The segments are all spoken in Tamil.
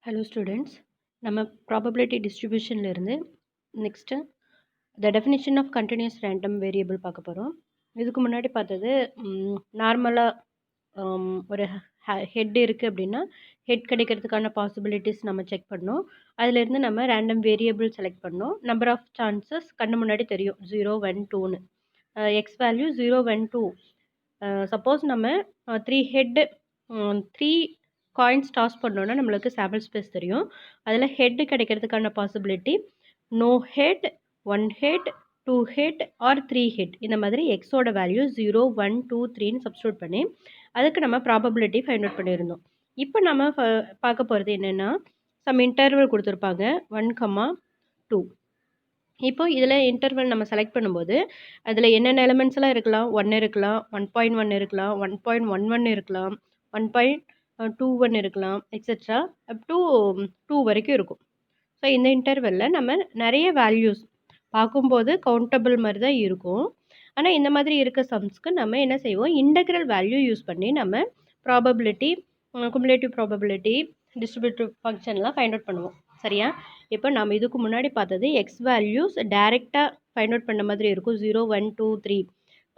ஹலோ ஸ்டூடெண்ட்ஸ், நம்ம ப்ராபபிலிட்டி டிஸ்ட்ரிபியூஷன்ல இருந்து next the definition of continuous random variable பார்க்க போகிறோம். இதுக்கு முன்னாடி பார்த்தது நார்மலாக ஒரு ஹெட் இருக்குது அப்படின்னா ஹெட் கிடைக்கிறதுக்கான பாசிபிலிட்டிஸ் நம்ம செக் பண்ணோம். அதிலேருந்து நம்ம ரேண்டம் வேரியபிள் செலக்ட் பண்ணோம். நம்பர் ஆஃப் சான்சஸ் கண்ணு முன்னாடி தெரியும் 0 1 2ன்னு. X value 0 1 2. சப்போஸ் நம்ம 3 ஹெட்டு 3 காயின்ஸ் டாஸ் பண்ணோன்னா நம்மளுக்கு சாம்பிள் ஸ்பேஸ் தெரியும். அதில் ஹெட் கிடைக்கிறதுக்கான possibility no head, 1 head, 2 head or 3 head. இந்த மாதிரி எக்ஸோட வேல்யூ 0 1 2 3ன்னு சப்ஸ்டியூட் பண்ணி அதுக்கு நம்ம ப்ராபபிலிட்டி ஃபைண்ட் அவுட் பண்ணியிருந்தோம். இப்போ நம்ம பார்க்க போகிறது என்னென்னா, சம் இன்டர்வல் கொடுத்துருப்பாங்க 1, 2. இப்போ இதில் இன்டர்வல் நம்ம செலக்ட் பண்ணும்போது அதில் என்னென்ன எலிமெண்ட்ஸ் எல்லாம் இருக்கலாம்? 1 இருக்கலாம், 1.1 இருக்கலாம், 1.11 இருக்கலாம், 1.21 இருக்கலாம், எக்ஸெட்ரா அப் டு 2 வரைக்கும் இருக்கும். ஸோ இந்த இன்டர்வலில் நம்ம நிறைய வேல்யூஸ் பார்க்கும்போது கவுண்டபிள் மாதிரி தான் இருக்கும். ஆனால் இந்த மாதிரி இருக்க சம்ஸ்க்கு நம்ம என்ன செய்வோம், இன்டெக்ரல் வேல்யூ யூஸ் பண்ணி நம்ம ப்ராபபிலிட்டி, குமுலேட்டிவ் ப்ராபபிலிட்டி, டிஸ்ட்ரிபியூட்டிவ் ஃபங்க்ஷன்லாம் ஃபைண்ட் அவுட் பண்ணுவோம். சரியா? இப்போ நம்ம இதுக்கு முன்னாடி பார்த்தது எக்ஸ் வேல்யூஸ் டைரெக்டாக ஃபைண்ட் அவுட் பண்ண மாதிரி இருக்கும். 0 1 2 3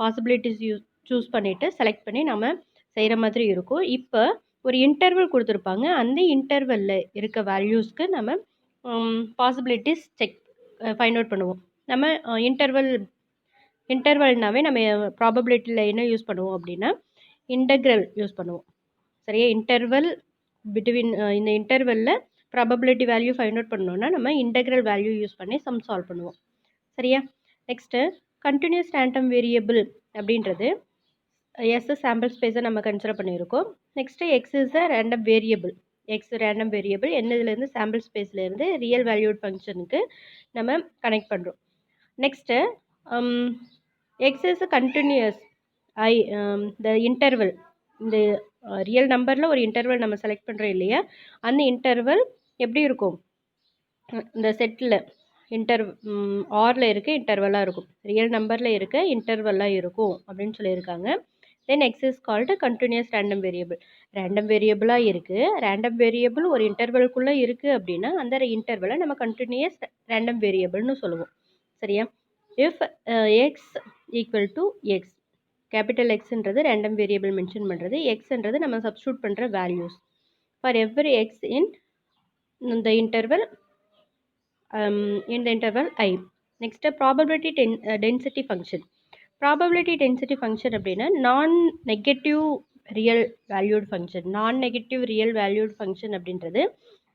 பாசிபிலிட்டிஸ் சூஸ் பண்ணிவிட்டு செலக்ட் பண்ணி நம்ம செய்கிற மாதிரி இருக்கும். இப்போ ஒரு இன்டர்வல் கொடுத்துருப்பாங்க. அந்த இன்டர்வலில் இருக்க வேல்யூஸ்க்கு நம்ம பாசிபிலிட்டிஸ் ஃபைண்ட் அவுட் பண்ணுவோம். நம்ம இன்டர்வல்னாவே நம்ம ப்ராபபிலிட்டியில் என்ன யூஸ் பண்ணுவோம் அப்படின்னா இன்டெக்ரல் யூஸ் பண்ணுவோம். சரியா? இன்டர்வல் பிட்வீன் இந்த இன்டர்வலில் ப்ராபபிலிட்டி வேல்யூ ஃபைண்ட் அவுட் பண்ணோன்னா நம்ம இன்டெக்ரல் வேல்யூ யூஸ் பண்ணி சம் சால்வ் பண்ணுவோம். சரியா? நெக்ஸ்ட்டு கண்டினியூஸ் ரேண்டம் வேரியபிள் அப்படின்றது எஸ் சாம்பிள் ஸ்பேஸை நம்ம கன்சிடர் பண்ணியிருக்கோம். Next x is a random variable. X random variable என்னதுலேருந்து சாம்பிள் ஸ்பேஸ்லேருந்து ரியல் வேல்யூட் ஃபங்க்ஷனுக்கு நம்ம கனெக்ட் பண்ணுறோம். நெக்ஸ்ட்டு எக்ஸ் இஸ் கண்டினியூஸ் இந்த இன்டர்வல், இந்த ரியல் நம்பரில் ஒரு இன்டர்வல் நம்ம செலக்ட் பண்ணுறோம் இல்லையா, அந்த இன்டர்வல் எப்படி இருக்கும், இந்த செட்டில் ஆரில் இருக்க இன்டர்வலாக இருக்கும், ரியல் நம்பரில் இருக்க இன்டர்வலாக இருக்கும் அப்படின்னு சொல்லியிருக்காங்க. Then x is called continuous random variable. Random வேரியபிளாக இருக்குது, ரேண்டம் வேரியபிள் ஒரு இன்டர்வலுக்குள்ளே இருக்குது அப்படின்னா அந்த இன்டர்வலை நம்ம கண்டினியூஸ் ரேண்டம் வேரியபிள்னு சொல்லுவோம். சரியா? If x equal to x, capital எக்ஸ்ன்றது ரேண்டம் வேரியபிள் மென்ஷன் பண்ணுறது, எக்ஸ்ன்றது நம்ம சப்ஸ்டியூட் பண்ணுற values for every x in the interval I. Next probability density function. Probability density function அப்படின்னா நான் நெகட்டிவ் ரியல் வேல்யூட் ஃபங்க்ஷன். நான் நெகட்டிவ் ரியல் வேல்யூட் ஃபங்க்ஷன் அப்படின்றது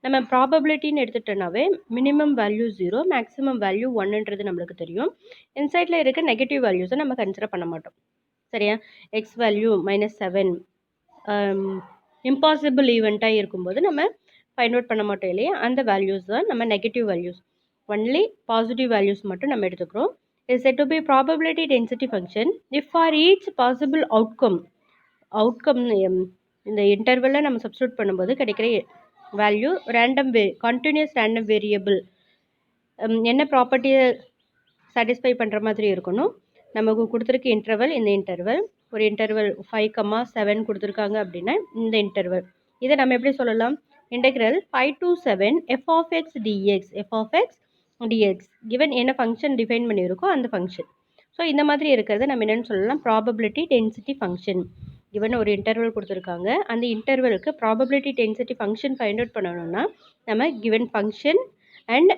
நம்ம ப்ராபபிலிட்டின்னு எடுத்துட்டோன்னாவே மினிமம் வேல்யூ 0, மேக்ஸிமம் வேல்யூ 1ன்றது நம்மளுக்கு தெரியும். இன்சைடில் இருக்க நெகட்டிவ் வேல்யூஸை நம்ம கன்சிடர் பண்ண மாட்டோம். சரியா? எக்ஸ் வேல்யூ -7 இம்பாசிபிள் ஈவெண்ட்டாக இருக்கும்போது நம்ம ஃபைண்ட் அவுட் பண்ண மாட்டோம் இல்லையா, அந்த வேல்யூஸ் தான் நம்ம negative values. Only positive values மட்டும் நம்ம எடுத்துக்கிறோம். Is set to be probability density function if for each possible outcome இந்த இன்டர்வலில் நம்ம சப்ஸ்டியூட் பண்ணும்போது கிடைக்கிற வேல்யூ கண்டினியூஸ் ரேண்டம் வேரியபிள் என்ன ப்ராப்பர்ட்டியை சாட்டிஸ்ஃபை பண்ணுற மாதிரி இருக்கணும். நமக்கு கொடுத்துருக்க இன்டர்வல், இந்த இன்டர்வல் ஒரு இன்டர்வல் 5, 7 கொடுத்துருக்காங்க அப்படின்னா இந்த இன்டர்வல் இதை நம்ம எப்படி சொல்லலாம், integral 5 to 7 f of x dx, f of x dx given என்ன ஃபங்க்ஷன் டிஃபைன் பண்ணியிருக்கோ அந்த ஃபங்க்ஷன். ஸோ இந்த மாதிரி இருக்கிறத நம்ம என்னென்னு சொல்லலாம், ப்ராபபிலிட்டி டென்சிட்டி ஃபங்க்ஷன். கிவன் ஒரு இன்டர்வல் கொடுத்துருக்காங்க, அந்த இன்டர்வலுக்கு probability density function find out பண்ணணும்னா நம்ம கிவன் ஃபங்க்ஷன் அண்ட்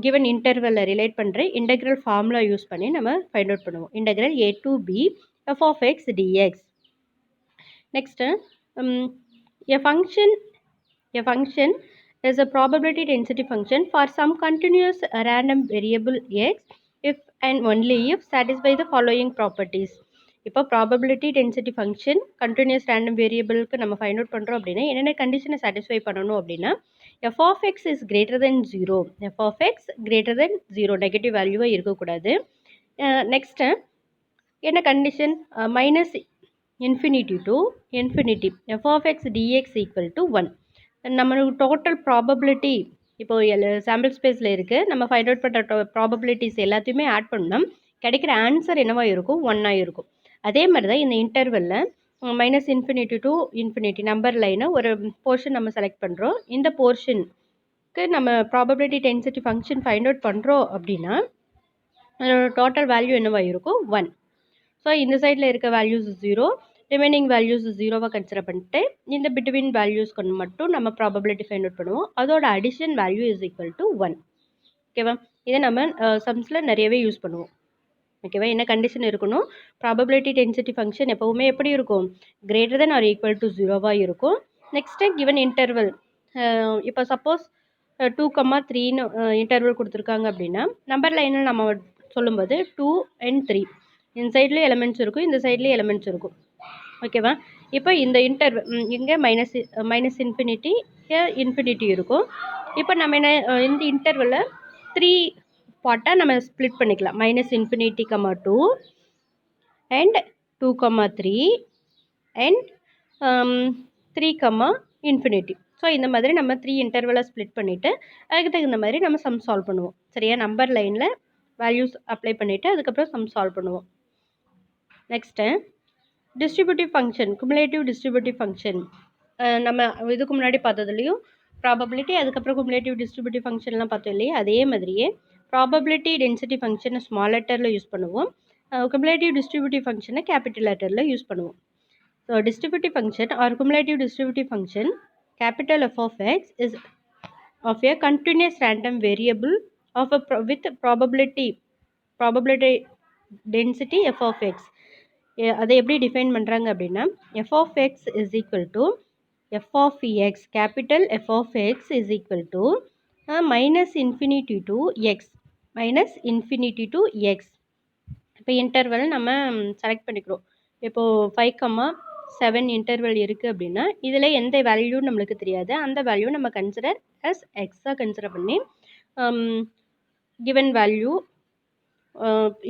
கிவன் இன்டர்வலில் ரிலேட் பண்ணுற இன்டெக்ரல் ஃபார்முலா யூஸ் பண்ணி நம்ம ஃபைண்ட் அவுட் பண்ணுவோம். Integral a to b f of x dx. Next a function is a probability density function for some continuous random variable x if and only if satisfy the following properties. இப்போ probability density function continuous random வேரியபிளுக்கு நம்ம ஃபைண்ட் அவுட் பண்ணுறோம் அப்படின்னா என்னென்ன கண்டிஷனை சாட்டிஸ்ஃபை பண்ணணும் அப்படின்னா f of X is greater than 0, f of x greater than 0 negative வேல்யூவாக இருக்கக்கூடாது. நெக்ஸ்ட்டு என்ன condition, minus infinity to infinity f of x dx equal to 1. நம்மளுக்கு டோட்டல் ப்ராபபிலிட்டி இப்போது சாம்பிள் ஸ்பேஸில் இருக்குது, நம்ம ஃபைண்ட் அவுட் பண்ணுற ப்ராபபிலிட்டிஸ் எல்லாத்தையுமே ஆட் பண்ணோம், கிடைக்கிற ஆன்சர் என்னவாக இருக்கும், 1ஆக இருக்கும். அதே மாதிரி தான் இந்த இன்டர்வலில் minus infinity to infinity number லைனை ஒரு போர்ஷன் நம்ம செலக்ட் பண்ணுறோம். இந்த போர்ஷனுக்கு நம்ம probability density function find out பண்ணுறோம் அப்படின்னா அதோட டோட்டல் வேல்யூ என்னவா இருக்கும் 1. ஸோ இந்த சைடில் இருக்க வேல்யூஸ் 0, ரிமைனிங் வேல்யூஸ் 0வாக கன்சிடர் பண்ணிட்டு இந்த பிட்வீன் வேல்யூஸ் கொண்டு மட்டும் நம்ம ப்ராபபிலிட்டி ஃபைண்ட் அவுட் பண்ணுவோம். அதோட addition value is equal to 1. ஓகேவா? இதை நம்ம சம்ஸில் நிறையவே யூஸ் பண்ணுவோம். ஓகேவா? என்ன கண்டிஷன் இருக்கணும், ப்ராபபிலிட்டி டென்சிட்டி ஃபங்க்ஷன் எப்போவுமே எப்படி இருக்கும், greater than or equal to 0வாக இருக்கும். நெக்ஸ்ட்டு கிவன் இன்டர்வல், இப்போ சப்போஸ் 2,3ன்னு இன்டர்வல் கொடுத்துருக்காங்க அப்படின்னா நம்பர் லைனில் நம்ம சொல்லும்போது 2 and 3 இந்த சைட்லேயும் எலமெண்ட்ஸ் இருக்கும், இந்த சைட்லேயும் எலமெண்ட்ஸ் இருக்கும். ஓகேவா? இப்போ இந்த இங்கே மைனஸ் இன்ஃபினிட்டி இன்ஃபினிட்டி இருக்கும். இப்போ நம்ம என்ன இந்த இன்டர்வலில் 3 பார்ட்டாக நம்ம ஸ்ப்ளிட் பண்ணிக்கலாம். Minus infinity 2 and 2,3 and 3, infinity. So இந்த மாதிரி நம்ம 3 இன்டர்வலை ஸ்ப்ளிட் பண்ணிவிட்டு அதுக்கு தகுந்த மாதிரி நம்ம சம் சால்வ் பண்ணுவோம். சரியா? நம்பர் லைனில் வேல்யூஸ் அப்ளை பண்ணிவிட்டு அதுக்கப்புறம் சம் சால்வ் பண்ணுவோம். Next distributive function, cumulative distributive function. நம்ம இதுக்கு முன்னாடி பார்த்ததுலேயும் ப்ராபபிலிட்டி அதுக்கப்புறம் குமுலேட்டிவ் டிஸ்ட்ரிபியூட்டிவ் ஃபங்க்ஷன்லாம் பார்த்தோம் இல்லையா? அதே மாதிரியே ப்ராபபிலிட்டி டென்சிட்டி ஃபங்க்ஷனை ஸ்மால் லெட்டரில் யூஸ் பண்ணுவோம், குமுலேட்டிவ் டிஸ்ட்ரிபியூட்டிவ் ஃபங்க்ஷனை கேபிட்டல் லெட்டரில் யூஸ் பண்ணுவோம். So distributive function or cumulative distributive function capital F of x is of a continuous random variable of a with probability density f of x. அதை எப்படி டிஃபைன் பண்ணுறாங்க அப்படின்னா f of x is equal to f of x, capital F of x is equal to minus infinity to x, minus infinity to x. இப்போ இன்டர்வல் நம்ம செலக்ட் பண்ணிக்கிறோம். இப்போது 5,7 இன்டர்வல் இருக்குது அப்படின்னா இதில் எந்த வேல்யூ நம்மளுக்கு தெரியாது, அந்த வேல்யூ நம்ம கன்சிடர் அஸ் எக்ஸாக கன்சிடர் பண்ணி கிவன் வேல்யூ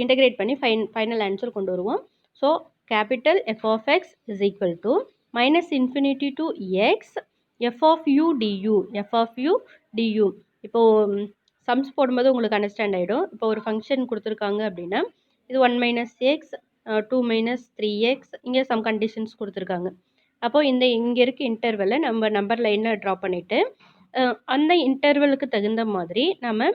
இன்டகிரேட் பண்ணி ஃபைனல் ஆன்சர் கொண்டு வருவோம். So capital F of X is equal to minus infinity to X F of you du, F of you du. இப்போது சம்ஸ் போடும்போது உங்களுக்கு அண்டர்ஸ்டாண்ட் ஆகிடும். இப்போ ஒரு ஃபங்க்ஷன் கொடுத்துருக்காங்க அப்படின்னா இது 1 மைனஸ் எக்ஸ் 2 மைனஸ் 3x, இங்கே சம் கண்டிஷன்ஸ் கொடுத்துருக்காங்க. அப்போது இங்கே இருக்க இன்டர்வலை நம்ம நம்பர் லைனில் ட்ரா பண்ணிவிட்டு அந்த இன்டர்வலுக்கு தகுந்த மாதிரி நம்ம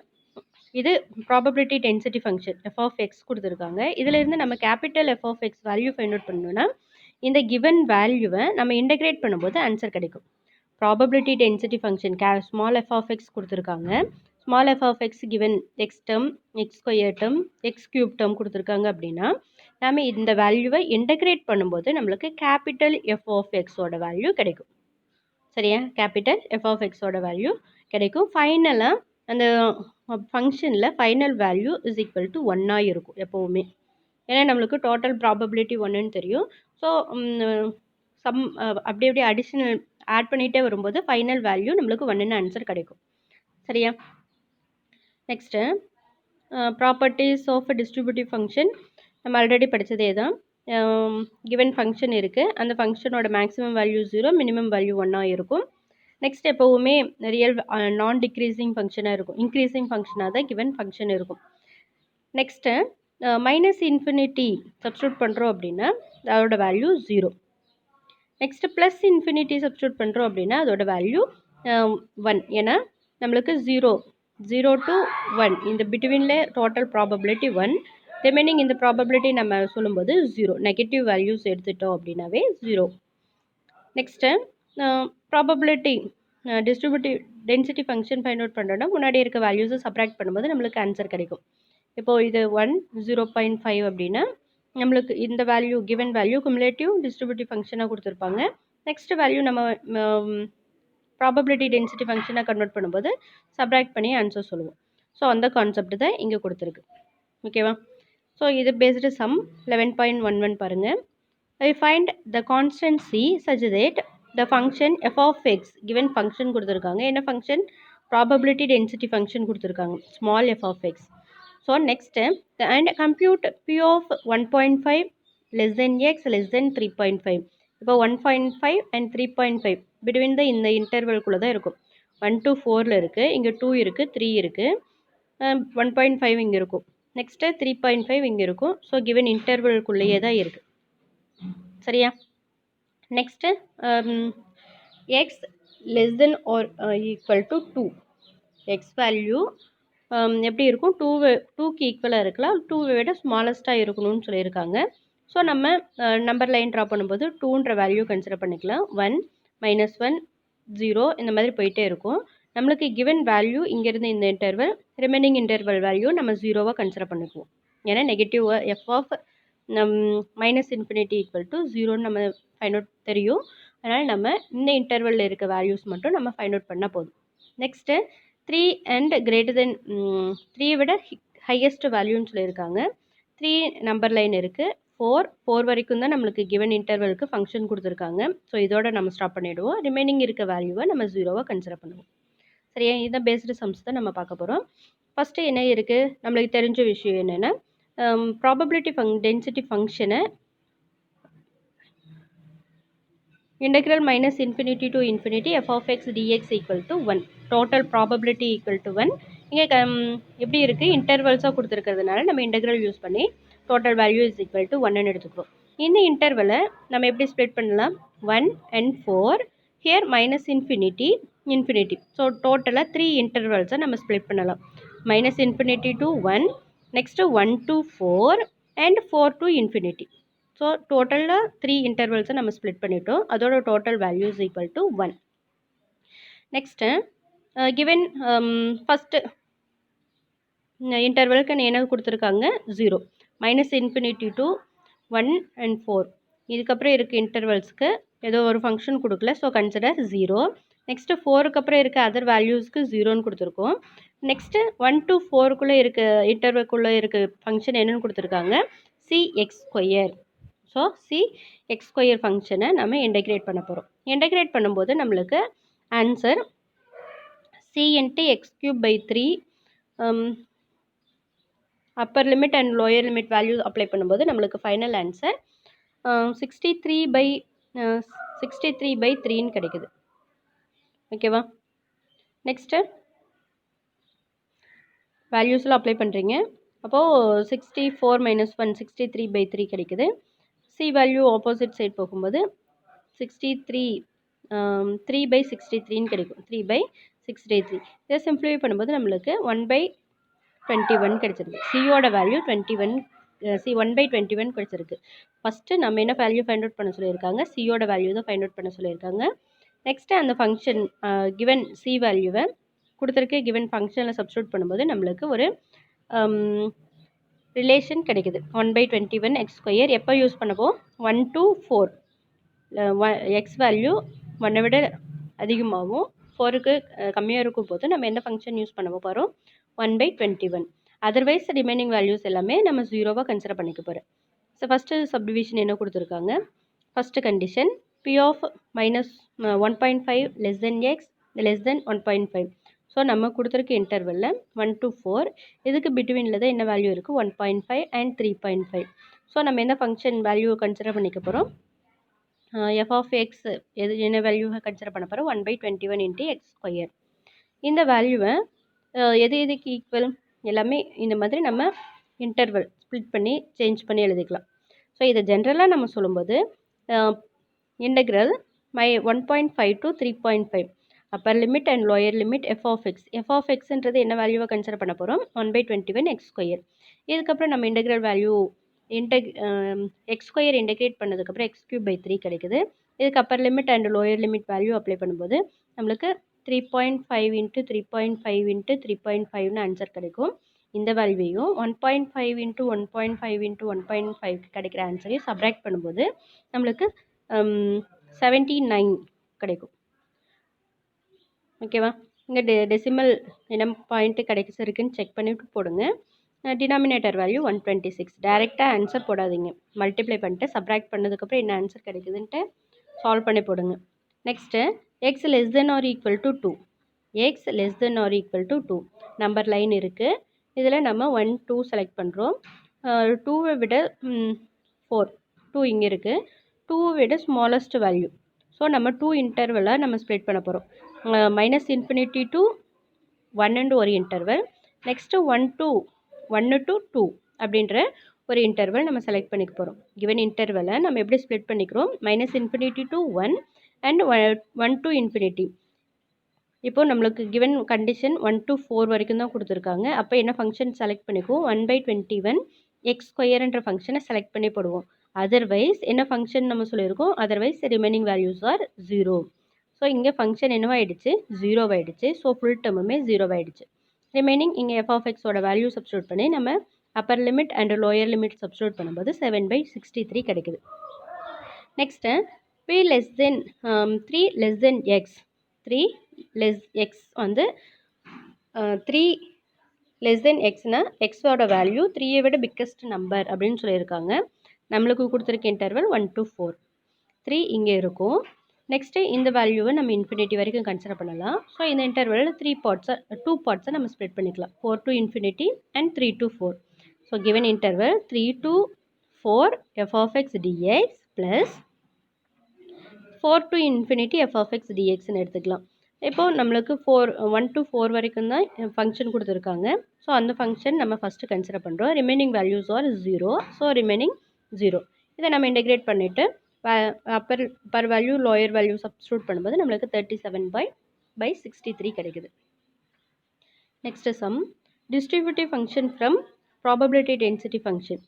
இது probability density function f of x கொடுத்துருக்காங்க. இதிலேருந்து நம்ம capital F of x value find out பண்ணணும்னா இந்த கிவன் வேல்யூவை நம்ம இன்டகிரேட் பண்ணும்போது ஆன்சர் கிடைக்கும். Probability density function small f of x கொடுத்துருக்காங்க, small f of X given x term, x square term, x cube term கொடுத்துருக்காங்க அப்படின்னா நம்ம இந்த வேல்யூவை இன்டகிரேட் பண்ணும்போது நம்மளுக்கு கேபிட்டல் எஃப் ஆஃப் எக்ஸோட வேல்யூ கிடைக்கும். சரியா? கேபிட்டல் எஃப் ஆஃப் எக்ஸோட வேல்யூ கிடைக்கும். ஃபைனலாக அந்த ஃபங்க்ஷனில் final value is equal to 1ஆக இருக்கும் எப்போவுமே. ஏன்னா நம்மளுக்கு டோட்டல் ப்ராபபிலிட்டி 1ன்னு தெரியும். ஸோ சம் அப்படி அப்படியே அடிஷ்னல் ஆட் பண்ணிகிட்டே வரும்போது ஃபைனல் வேல்யூ நம்மளுக்கு 1ன்னு ஆன்சர் கிடைக்கும். சரியா? Next properties of distributive function நம்ம ஆல்ரெடி படித்ததே தான். கிவன் ஃபங்க்ஷன் இருக்குது, அந்த ஃபங்க்ஷனோட மேக்ஸிமம் வேல்யூ 0, மினிமம் வேல்யூ 1ஆக இருக்கும். நெக்ஸ்ட் எப்போவுமே ரியல் நான் டிக்ரீஸிங் ஃபங்க்ஷனாக இருக்கும், இன்க்ரீஸிங் ஃபங்க்ஷனாக தான் கிவன் ஃபங்க்ஷன் இருக்கும். நெக்ஸ்ட்டு மைனஸ் இன்ஃபினிட்டி சப்ஸ்டியூட் பண்ணுறோம் அப்படின்னா அதோட value 0. Next plus infinity substitute பண்ணுறோம் அப்படின்னா அதோட வேல்யூ 1. ஏன்னா நம்மளுக்கு 0 to 1 இந்த பிட்வீனில் டோட்டல் ப்ராபபிலிட்டி 1, ரிமைனிங் இந்த ப்ராபபிலிட்டி நம்ம சொல்லும்போது 0, நெகட்டிவ் வேல்யூஸ் எடுத்துட்டோம் அப்படின்னாவே 0. Next probability distributive density function find out பண்ணுறோன்னா முன்னாடி இருக்க வேல்யூஸை சப்ராக்ட் பண்ணும்போது நம்மளுக்கு ஆன்சர் கிடைக்கும். இப்போது இது 1 0.5 அப்படின்னா நம்மளுக்கு இந்த value given value cumulative distributive ஃபங்க்ஷனாக கொடுத்துருப்பாங்க. நெக்ஸ்ட் வேல்யூ நம்ம ப்ராபபிலிட்டி டென்சிட்டி ஃபங்க்ஷனாக கன்வெர்ட் பண்ணும்போது சப்ராக்ட் பண்ணி ஆன்சர் சொல்லுவோம். ஸோ அந்த கான்செப்ட் தான் இங்கே கொடுத்துருக்கு. ஓகேவா? ஸோ இது பேஸ்டு சம் 11.11 பாருங்கள். I find the constant c such that the function f of x given function கொடுத்துருக்காங்க. என்ன ஃபங்க்ஷன்? ப்ராபபிலிட்டி டென்சிட்டி ஃபங்க்ஷன் கொடுத்துருக்காங்க, small f of x. So next and compute p of 1.5 less than x less than 3.5. இப்போ 1.5 and 3.5 பிட்வீன் த இந்த இன்டர்வல்குள்ளே தான் இருக்கும். 1 to 4ல் இருக்குது, இங்கே 2 இருக்குது, 3 இருக்குது, 1.5 இங்கே இருக்கும், நெக்ஸ்ட்டு 3.5 இங்கே இருக்கும். ஸோ கிவன் இன்டர்வல்குள்ளேயே தான் இருக்குது. சரியா? Next X less than or equal to 2. X value எப்படி இருக்கும், டூக்கு ஈக்குவலாக இருக்கலாம், டூவை விட ஸ்மாலஸ்ட்டாக இருக்கணும்னு சொல்லியிருக்காங்க. ஸோ நம்ம நம்பர் லைன் ட்ரா பண்ணும்போது டூன்ற வேல்யூ கன்சிடர் பண்ணிக்கலாம். 1 -1 0 இந்த மாதிரி போயிட்டே இருக்கும். நம்மளுக்கு கிவன் வேல்யூ இங்கேருந்து இந்த இன்டர்வல், ரிமைனிங் இன்டர்வல் வேல்யூ நம்ம ஜீரோவாக கன்சிடர் பண்ணிக்குவோம். ஏன்னா negative f of -∞ equal to 0ன்னு நம்ம ஃபைண்ட் அவுட் தெரியும். அதனால் நம்ம இந்த இன்டர்வலில் இருக்க வேல்யூஸ் மட்டும் நம்ம ஃபைண்ட் அவுட் பண்ணால் போதும். நெக்ஸ்ட்டு 3 அண்ட் கிரேட்டர் தென் 3 விட ஹையஸ்ட் வேல்யூன்னு சொல்லியிருக்காங்க. 3 நம்பர் லைன் இருக்குது. 4 வரைக்கும் தான் நம்மளுக்கு கிவன் இன்டர்வலுக்கு ஃபங்க்ஷன் கொடுத்துருக்காங்க. ஸோ இதோட நம்ம ஸ்டாப் பண்ணிவிடுவோம். ரிமைனிங் இருக்க வேல்யூவை நம்ம ஜீரோவாக கன்சிடர் பண்ணுவோம். சரியா, இதுதான் பேஸ்டு சம்ஸ் தான் நம்ம பார்க்க போகிறோம். ஃபஸ்ட்டு என்ன இருக்குது, நம்மளுக்கு தெரிஞ்ச விஷயம் என்னென்னா ப்ராபபிலிட்டி டென்சிட்டி ஃபங்க்ஷனை integral minus infinity to infinity f of x dx equal to 1. Total probability equal to 1. இங்கே எப்படி இருக்குது, இன்டர்வல்ஸாக கொடுத்துருக்கிறதுனால நம்ம இன்டெக்ரல் யூஸ் பண்ணி total value is equal to 1ன்னு எடுத்துக்கிறோம். இந்த இன்டர்வலை நம்ம எப்படி ஸ்ப்ளிட் பண்ணலாம், 1 and 4, ஹியர் -∞. ஸோ டோட்டலாக 3 இன்டர்வல்ஸை நம்ம ஸ்ப்ளிட் பண்ணலாம். -∞ to 1, next 1 to 4 and 4 to infinity. So டோட்டலாக 3 இன்டர்வல்ஸை நம்ம ஸ்ப்ளிட் பண்ணிட்டோம். அதோட total value is equal to 1. Next given first இன்டர்வலுக்கு என்ன கொடுத்துருக்காங்க, 0, -∞ to 1 and 4. இதுக்கப்புறம் இருக்க இன்டர்வல்ஸ்க்கு ஏதோ ஒரு ஃபங்க்ஷன் கொடுக்கல, ஸோ கன்சிடர் 0. நெக்ஸ்ட்டு 4க்கு அப்புறம் இருக்க அதர் வேல்யூஸ்க்கு 0ன்னு கொடுத்துருக்கோம். நெக்ஸ்ட்டு 1 to 4க்குள்ளே இருக்க இன்டர்வல்குள்ளே இருக்க ஃபங்க்ஷன் என்னென்னு கொடுத்துருக்காங்க, cx². ஸோ cx² ஃபங்க்ஷனை நம்ம இன்டெகிரேட் பண்ண போகிறோம். இன்டெகிரேட் பண்ணும்போது நம்மளுக்கு answer c × x³ 3 upper limit and lower limit value apply பண்ணும்போது நம்மளுக்கு ஃபைனல் ஆன்சர் 63/3ன்னு கிடைக்குது. ஓகேவா, நெக்ஸ்ட்டு வேல்யூஸ்லாம் அப்ளை பண்ணுறீங்க. அப்போது 64 - 1 63/3 கிடைக்குது. சி வேல்யூ ஆப்போசிட் சைட் போகும்போது 63 3/63ன்னு கிடைக்கும். 3/63. இதை சிம்பிளிஃபை பண்ணும்போது நம்மளுக்கு 1/21 கிடைச்சிருக்கு. சியோட வேல்யூ 21, 1/21 கிடைச்சிருக்கு. ஃபஸ்ட்டு நம்ம என்ன வேல்யூ ஃபைண்ட் அவுட் பண்ண சொல்லியிருக்காங்க, சியோட வேல்யூ தான் ஃபைண்ட் அவுட் பண்ண சொல்லியிருக்காங்க. நெக்ஸ்ட்டு அந்த ஃபங்க்ஷன் கிவன் சி வேல்யூவை கொடுத்துருக்க கிவன் ஃபங்க்ஷனில் சப்ஸ்டியூட் பண்ணும்போது நம்மளுக்கு ஒரு ரிலேஷன் கிடைக்குது. 1/21 x². எப்போ யூஸ் பண்ணப்போ, 1 to 4 எக்ஸ் வேல்யூ 1 விட அதிகமாகவும் 4க்கு கம்மியாக இருக்கும் போது நம்ம எந்த ஃபங்க்ஷன் யூஸ் பண்ண போகிறோம், 1/21. அதர்வைஸ் ரிமைனிங் வேல்யூஸ் எல்லாமே நம்ம ஜீரோவாக கன்சிடர் பண்ணிக்க போகிறோம். ஸோ ஃபஸ்ட்டு சப்டிவிஷன் என்ன கொடுத்துருக்காங்க, first condition p of -1.5 less than x less than 1.5. So நம்ம கொடுத்துருக்க இன்டர்வலில் 1 to 4 இதுக்கு பிட்வீனில் தான் என்ன வேல்யூ இருக்குது, 1.5 and 3.5. ஸோ நம்ம எந்த ஃபங்க்ஷன் வேல்யூ கன்சிடர் பண்ணிக்க போகிறோம், f of x என்ன வேல்யூவை கன்சிடர் பண்ண போகிறோம், 1/21 × x². இந்த வேல்யூவை எதுக்கு ஈக்குவல், எல்லாமே இந்த மாதிரி நம்ம இன்டர்வல் ஸ்ப்ளிட் பண்ணி சேஞ்ச் பண்ணி எழுதிக்கலாம். ஸோ இதை ஜென்ரலாக நம்ம சொல்லும்போது integral 1.5 to 3.5 upper limit and lower limit f of x. f of xன்றது என்ன வேல்யூவை கன்சிடர் பண்ண போகிறோம், 1/21 x². இதுக்கப்புறம் நம்ம இன்டெக்ரல் வேல்யூ x² இன்டெகிரேட் பண்ணதுக்கப்புறம் x³ 3 கிடைக்குது. இதுக்கு upper limit and lower limit value apply பண்ணும்போது நம்மளுக்கு 3.5 × 3.5 × 3.5ன்னு ஆன்சர் கிடைக்கும். இந்த வேல்யூவையும் 1.5 × 1.5 × 1.5 கிடைக்கிற ஆன்சரையும் சப்ராக்ட் பண்ணும்போது நம்மளுக்கு 79 கிடைக்கும். ஓகேவா, இங்கே டெசிமல் என்ன பாயிண்ட்டு கிடைச்சிருக்குன்னு செக் பண்ணிவிட்டு போடுங்க. Denominator value 126. டைரெக்டாக ஆன்சர் போடாதீங்க, மல்டிப்ளை பண்ணிட்டு சப்ராக்ட் பண்ணதுக்கப்புறம் என்ன ஆன்சர் கிடைக்குதுன்ட்டு சால்வ் பண்ணி போடுங்க. Next X less than or equal to 2. X less than or equal to 2 number line இருக்குது. இதில் நம்ம 1 2 செலக்ட் பண்ணுறோம். 2வை விட 4 2 இங்கே இருக்குது. 2வை விட ஸ்மாலஸ்ட் வேல்யூ. ஸோ நம்ம 2 இன்டர்வலாக நம்ம ஸ்ப்ளிட் பண்ண போகிறோம். -∞ to 1 ஒரு இன்டர்வல், நெக்ஸ்ட்டு 1 to 2 அப்படின்ற ஒரு இன்டர்வல் நம்ம செலக்ட் பண்ணிக்க போகிறோம். கிவன் இன்டர்வலை நம்ம எப்படி ஸ்ப்ளிட் பண்ணிக்கிறோம், -∞ to 1 அண்ட் 1 to infinity. இப்போது நம்மளுக்கு கிவன் கண்டிஷன் 1 to 4 வரைக்கும் தான் கொடுத்துருக்காங்க. அப்போ என்ன ஃபங்க்ஷன் செலக்ட் பண்ணிக்குவோம், 1/21 x² ஃபங்க்ஷனை செலக்ட் பண்ணி போடுவோம். அதர்வைஸ் என்ன ஃபங்க்ஷன் நம்ம சொல்லியிருக்கோம், otherwise remaining values are 0. So இங்கே ஃபங்க்ஷன் என்னவாயிடுச்சு, 0 ஆயிடுச்சு. ஸோ ஃபுல் டேர்முமே 0 ஆயிடுச்சு. ரிமைனிங் இங்கே f(x)ஓட வேல்யூ சப்ஸ்டியூட் பண்ணி நம்ம upper limit and lower limit substitute பண்ணும்போது 7/63 கிடைக்குது. Next p less than 3 less than x 3 less x வந்து 3 less than xனா xோட வேல்யூ 3ஐ விட பிக்கஸ்ட் நம்பர் அப்படின்னு சொல்லியிருக்காங்க. நம்மளுக்கு கொடுத்துருக்க இன்டர்வல் 1 to 4. 3 இங்கே இருக்கும். நெக்ஸ்ட்டு இந்த வேல்யூவை நம்ம இன்ஃபினிட்டி வரைக்கும் கன்சிடர் பண்ணலாம். ஸோ இந்த இன்டர்வலில் 2 பார்ட்ஸை நம்ம ஸ்ப்ளிட் பண்ணிக்கலாம், 4 to infinity and 3 to 4. So given interval 3 to 4 f(x) dx plus 4 to infinity f(x) dxன்னு எடுத்துக்கலாம். இப்போது நம்மளுக்கு 1 to 4 வரைக்கும் தான் ஃபங்க்ஷன் கொடுத்துருக்காங்க. ஸோ அந்த ஃபங்க்ஷன் நம்ம ஃபஸ்ட்டு கன்சிடர் பண்ணுறோம். Remaining values are 0. So remaining 0. இதை நம்ம இன்டெகிரேட் பண்ணிவிட்டு per value lower value substitute பண்ணும்போது நம்மளுக்கு 37/63 கிடைக்குது. Next sum, distributive function from probability density function.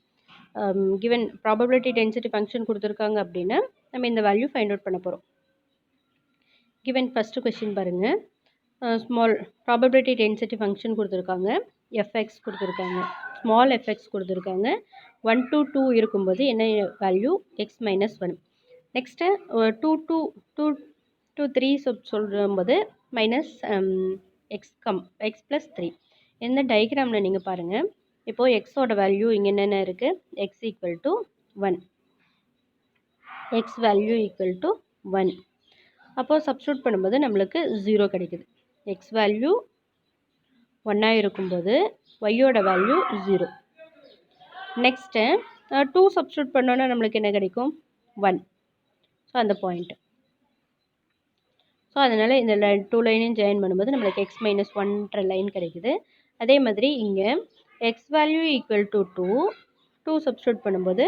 Given probability density function கொடுத்துருக்காங்க அப்படின்னா நம்ம இந்த வேல்யூ ஃபைண்ட் அவுட் பண்ண போகிறோம். கிவன் ஃபஸ்ட்டு கொஸ்டின் பாருங்கள். ஸ்மால் ப்ராபபிலிட்டி டென்சிட்டி ஃபங்க்ஷன் கொடுத்துருக்காங்க, எஃப்எக்ஸ் கொடுத்துருக்காங்க, ஸ்மால் எஃப்எக்ஸ் கொடுத்துருக்காங்க. 1 to 2 இருக்கும்போது என்ன வேல்யூ, x-1. நெக்ஸ்ட்டு 2 to 3 சொல்லும்போது மைனஸ் x + 3. இந்த டயக்ராமில் நீங்கள் பாருங்கள். இப்போது எக்ஸோட வேல்யூ இங்கே என்னென்ன இருக்குது, x = 1, x வேல்யூ = 1. அப்போது சப்ஸ்டியூட் பண்ணும்போது நம்மளுக்கு 0 கிடைக்குது. எக்ஸ் வேல்யூ 1 இருக்கும்போது ஒய்யோட வேல்யூ 0. நெக்ஸ்ட்டு 2 சப்ஸ்டியூட் பண்ணோன்னா நம்மளுக்கு என்ன கிடைக்கும், 1. ஸோ அந்த பாயிண்ட். ஸோ அதனால் இந்த 2 லைனையும் ஜாயின் பண்ணும்போது நம்மளுக்கு x-1 லைன் கிடைக்குது. அதே மாதிரி இங்கே எக்ஸ் வேல்யூ = 2 சப்ஸ்டியூட் பண்ணும்போது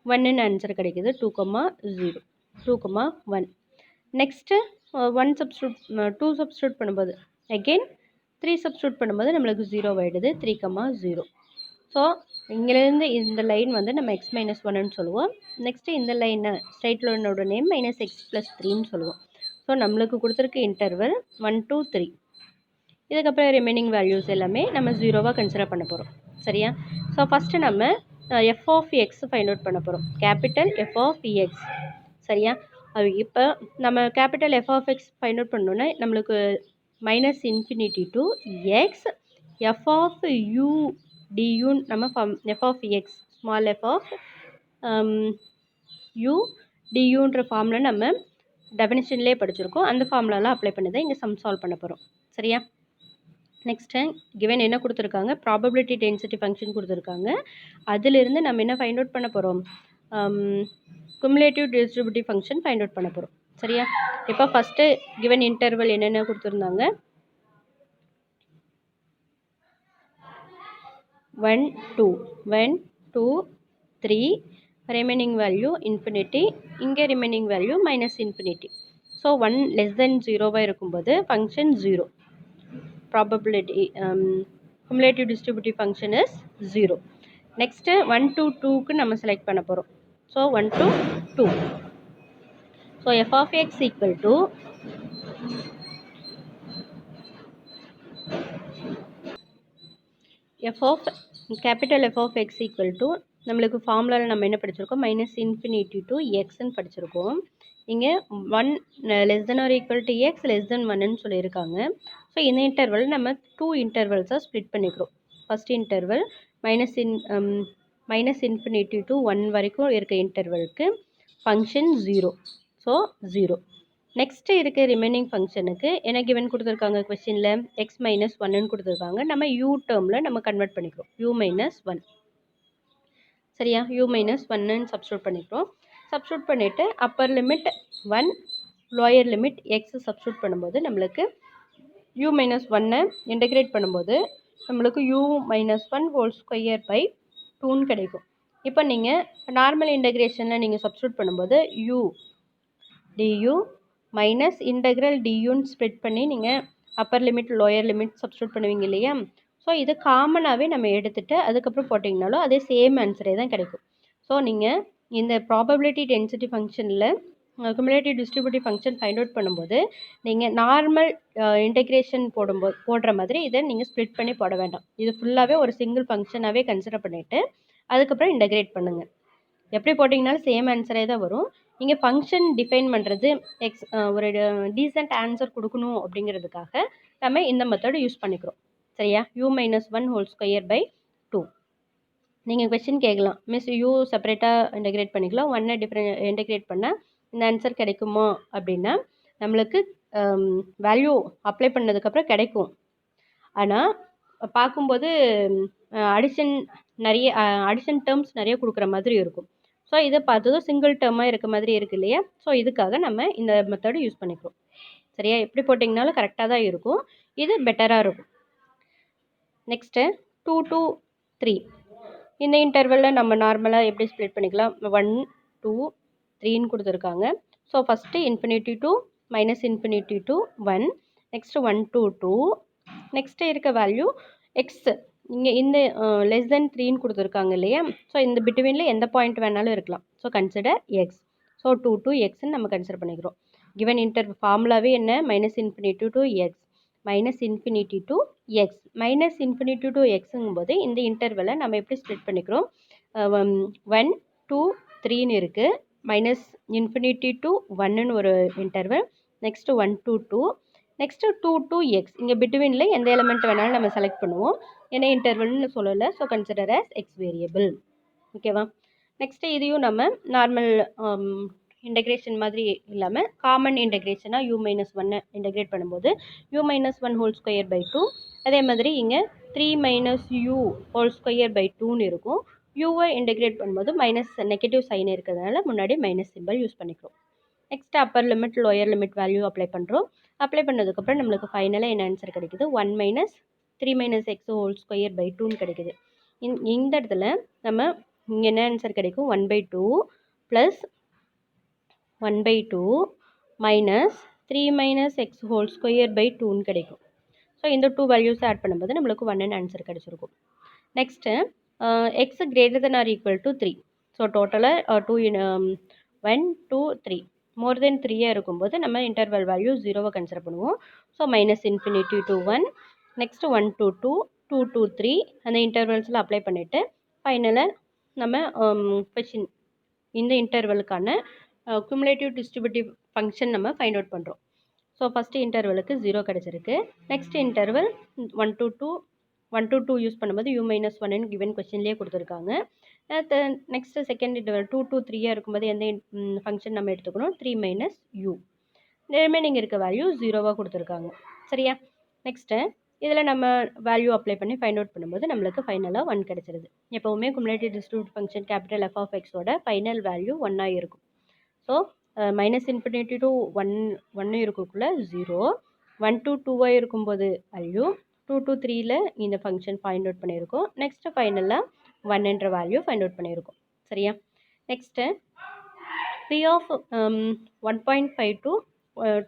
1ன்னு ஆன்சர் கிடைக்குது. 2,0 2,1. நெக்ஸ்ட்டு 2 சப்ஸ்டியூட் பண்ணும்போது அகெயின் 3 சப்ஸ்டியூட் பண்ணும்போது நம்மளுக்கு 0 ஆகிடுது. 3,0. ஸோ இங்கேருந்து இந்த லைன் வந்து நம்ம x-1ன்னு சொல்லுவோம். நெக்ஸ்ட்டு இந்த லைனை ஸ்ட்ரைட் லைனோட நேம் -x + 3ன்னு சொல்லுவோம். ஸோ நம்மளுக்கு கொடுத்துருக்க இன்டர்வல் 1 to 3. இதுக்கப்புறம் ரிமைனிங் வேல்யூஸ் எல்லாமே நம்ம 0வாக கன்சிடர் பண்ண போகிறோம். சரியா? ஸோ ஃபஸ்ட்டு நம்ம f(x) ஃபைண்ட் அவுட் பண்ண போகிறோம், கேபிட்டல் f(x). சரியா? அது இப்போ நம்ம கேபிட்டல் f(x) ஃபைண்ட் அவுட் பண்ணோன்னா நம்மளுக்கு -∞ to x f(u) du நம்ம f(x) ஸ்மால் f(u) duன்ற ஃபார்மில் நம்ம டெஃபினிஷன்லேயே படிச்சிருக்கோம். அந்த ஃபார்முலாலாம் அப்ளை பண்ணி தான் இங்கே சம் சால்வ் பண்ண போகிறோம். சரியா? நெக்ஸ்ட்டு கிவன் என்ன கொடுத்துருக்காங்க, ப்ராபபிலிட்டி டென்சிட்டி ஃபங்க்ஷன் கொடுத்துருக்காங்க. அதிலிருந்து நம்ம என்ன ஃபைண்ட் அவுட் பண்ண போகிறோம், cumulative distributive function find out பண்ண போகிறோம். சரியா? இப்போ ஃபஸ்ட்டு கிவன் இன்டர்வல் என்னென்ன கொடுத்துருந்தாங்க, 1 2 3, ரிமைனிங் வேல்யூ இன்ஃபினிட்டி, இங்கே ரிமைனிங் வேல்யூ -∞. ஸோ 1 < 0 இருக்கும்போது function 0. Probability cumulative distributive function is 0. Next 1 to 2க்கு நம்ம செலக்ட் பண்ண போகிறோம். So 1 to 2. So f(x) = capital f(x) = நம்மளுக்கு ஃபார்முலாவில் நம்ம என்ன படிச்சிருக்கோம், -∞ to xன்னு படிச்சிருக்கோம். இங்கே 1 < x <1ன்னு சொல்லியிருக்காங்க. ஸோ இந்த இன்டர்வல் நம்ம 2 இன்டர்வல்ஸாக ஸ்ப்ளிட் பண்ணிக்கிறோம். ஃபஸ்ட் இன்டர்வல் -∞ to 1 வரைக்கும் இருக்க இன்டர்வலுக்கு ஃபங்க்ஷன் 0. ஸோ 0. நெக்ஸ்ட்டு இருக்க ரிமைனிங் ஃபங்க்ஷனுக்கு என்ன கிவன் கொடுத்துருக்காங்க, கொஸ்டினில் x-1ன்னு கொடுத்துருக்காங்க. நம்ம u டேர்மில் நம்ம கன்வெர்ட் பண்ணிக்கிறோம், u-1. சரியா? u-1ன்னு சப்ஸ்டியூட் பண்ணிக்கிறோம். சப்ஸ்டியூட் பண்ணிவிட்டு Appar limit 1 lower limit x substitute பண்ணும்போது நம்மளுக்கு u-1 இன்டெகிரேட் பண்ணும்போது நம்மளுக்கு u-1 2 2ன்னு கிடைக்கும். இப்போ நீங்கள் நார்மல் இன்டகிரேஷனில் நீங்கள் சப்ஸ்டியூட் பண்ணும்போது u du மைனஸ் இன்டெக்ரல் duன்னு ஸ்ப்ளிட் பண்ணி நீங்கள் upper limit lower limit substitute பண்ணுவீங்க இல்லையா? ஸோ இது காமனாகவே நம்ம எடுத்துகிட்டு அதுக்கப்புறம் போட்டிங்கனாலும் அதே சேம் ஆன்சரே தான் கிடைக்கும். ஸோ நீங்கள் இந்த ப்ராபபிலிட்டி டென்சிட்டி ஃபங்க்ஷனில் cumulative distributive function find out பண்ணும்போது நீங்கள் நார்மல் இன்டெகிரேஷன் போடுற மாதிரி இதை நீங்கள் ஸ்ப்ளிட் பண்ணி போட வேண்டாம். இது ஃபுல்லாகவே ஒரு சிங்கிள் ஃபங்க்ஷனாகவே கன்சிடர் பண்ணிவிட்டு அதுக்கப்புறம் இன்டெகிரேட் பண்ணுங்கள். எப்படி போட்டிங்கனாலும் சேம் ஆன்சரே தான் வரும். இங்கே ஃபங்க்ஷன் டிஃபைன் பண்ணுறது ஒரு டீசென்ட் ஆன்சர் கொடுக்கணும் அப்படிங்கிறதுக்காக நம்ம இந்த மெத்தட் யூஸ் பண்ணிக்கிறோம். சரியா? u-1 2. நீங்கள் கொஸ்டின் கேட்கலாம், மிஸ் u செப்பரேட்டாக இன்டெகிரேட் பண்ணிக்கலாம், 1 இன்டெகிரேட் பண்ணால் இந்த ஆன்சர் கிடைக்குமா அப்படின்னா நம்மளுக்கு வேல்யூ அப்ளை பண்ணதுக்கப்புறம் கிடைக்கும். ஆனால் பார்க்கும்போது அடிஷன் டேர்ம்ஸ் நிறைய கொடுக்குற மாதிரி இருக்கும். ஸோ இதை பார்த்ததும் சிங்கிள் டேர்மாக இருக்க மாதிரி இருக்குது இல்லையா? ஸோ இதுக்காக நம்ம இந்த மெத்தடு யூஸ் பண்ணிக்கிறோம். சரியா? எப்படி போட்டிங்கனாலும் கரெக்டாக தான் இருக்கும். இது பெட்டராக இருக்கும். நெக்ஸ்ட்டு 2 to 3 இந்த இன்டர்வலில் நம்ம நார்மலாக எப்படி ஸ்ப்ளிட் பண்ணிக்கலாம்? 1 2 3ன்னு கொடுத்துருக்காங்க. So first infinity to minus infinity to 1, next 1 to 2, next இருக்க வேல்யூ எக்ஸ் இங்கே இந்த லெஸ் தென் 3ன்னு கொடுத்துருக்காங்க இல்லையா? ஸோ இந்த பிட்வீனில் எந்த பாயிண்ட் வேணாலும் இருக்கலாம். So consider x. So 2 to எக்ஸ்ன்னு நம்ம கன்சிடர் பண்ணிக்கிறோம். கிவன் ஃபார்முலாவே என்ன? Minus infinity to x minus infinity to x. Minus infinity to எக்ஸுங்கும்போது இந்த இன்டர்வலை நம்ம எப்படி ஸ்ப்ளிட் பண்ணிக்கிறோம்? 1 2 3ன்னு இருக்குது. மைனஸ் இன்ஃபினிட்டி டு 1ன்னு ஒரு interval, next 1 to 2, next 2 to X. இங்கே பிட்வீனில் எந்த எலிமெண்ட் வேணாலும் நம்ம செலக்ட் பண்ணுவோம். என்ன இன்டர்வல்னு சொல்லலை. So consider as eggs variable. ஓகேவா? நெக்ஸ்ட்டு இதையும் நம்ம நார்மல் இன்டெகிரேஷன் மாதிரி இல்லாமல் காமன் இன்டெகிரேஷனாக u-1 இன்டெகிரேட் பண்ணும்போது u-1 2 அதே மாதிரி இங்கே 3 - u² 2ன்னு இருக்கும். யூவை இன்டெகிரேட் பண்ணும்போது மைனஸ் நெகட்டிவ் சைன் இருக்கிறதுனால முன்னாடி மைனஸ் சிம்பிள் யூஸ் பண்ணிக்கிறோம். Next Appar limit lower limit value apply பண்ணுறோம். அப்ளை பண்ணதுக்கப்புறம் நம்மளுக்கு ஃபைனலாக என்ன ஆன்சர் கிடைக்குது? 1 - 3 - x² 2ன்னு கிடைக்குது. இந்த இடத்துல நம்ம இங்கே என்ன ஆன்சர் கிடைக்கும்? 1/2 ப்ளஸ் 1/2 மைனஸ் 3 - x² 2ன்னு கிடைக்கும். ஸோ இந்த 2 வேல்யூஸ் ஆட் பண்ணும்போது நம்மளுக்கு 1ன்னு ஆன்சர் கிடச்சிருக்கும். Next x ≥ 3. ஸோ டோட்டலாக 1 2 3 மோர் தென் 3யாக இருக்கும்போது நம்ம இன்டர்வல் வேல்யூ 0வை கன்சிடர் பண்ணுவோம். So minus infinity to 1, next 1 to 2, 2 to 3 அந்த இன்டர்வல்ஸில் அப்ளை பண்ணிவிட்டு ஃபைனலாக நம்ம கொஷின் இந்த இன்டர்வலுக்கான குமுலேட்டிவ் டிஸ்ட்ரிபியூட்டிவ் ஃபங்க்ஷன் நம்ம ஃபைண்ட் அவுட் பண்ணுறோம். ஸோ ஃபஸ்ட்டு இன்டர்வலுக்கு 0 கிடச்சிருக்கு. நெக்ஸ்ட் இன்டர்வல் 1 to 2 யூஸ் பண்ணும்போது u-1ன்னு கிவன் கொஸ்டின்லேயே கொடுத்துருக்காங்க. நெக்ஸ்ட்டு செகண்ட் இன்டர்வல் 2 to 3யாக இருக்கும்போது எந்த ஃபங்க்ஷன் நம்ம எடுத்துக்கணும்? 3 - u. ரிமைனிங் இருக்க வேல்யூ 0வாக கொடுத்துருக்காங்க. சரியா? நெக்ஸ்ட்டு இதில் நம்ம வேல்யூ அப்ளை பண்ணி ஃபைண்ட் அவுட் பண்ணும்போது நம்மளுக்கு ஃபைனலாக 1 கிடச்சிருது. எப்போவுமே குமுலேட்டிவ் டிஸ்ட்ரிபியூட்டிவ் ஃபங்க்ஷன் கேபிட்டல் f(x)ஓட ஃபைனல் வேல்யூ 1ஆக இருக்கும். ஸோ மைனஸ் இன்ஃபினிட்டி டு 1 இருக்கக்குள்ள 0, 1 to 2ஆக இருக்கும்போது வேல்யூ, 2 to 3ல் இந்த ஃபங்க்ஷன் ஃபைண்ட் அவுட் பண்ணியிருக்கோம். நெக்ஸ்ட்டு ஃபைனலாக 1என்ற வேல்யூ ஃபைண்ட் அவுட் பண்ணியிருக்கோம். சரியா? நெக்ஸ்ட்டு p ஆஃப் 1.5 to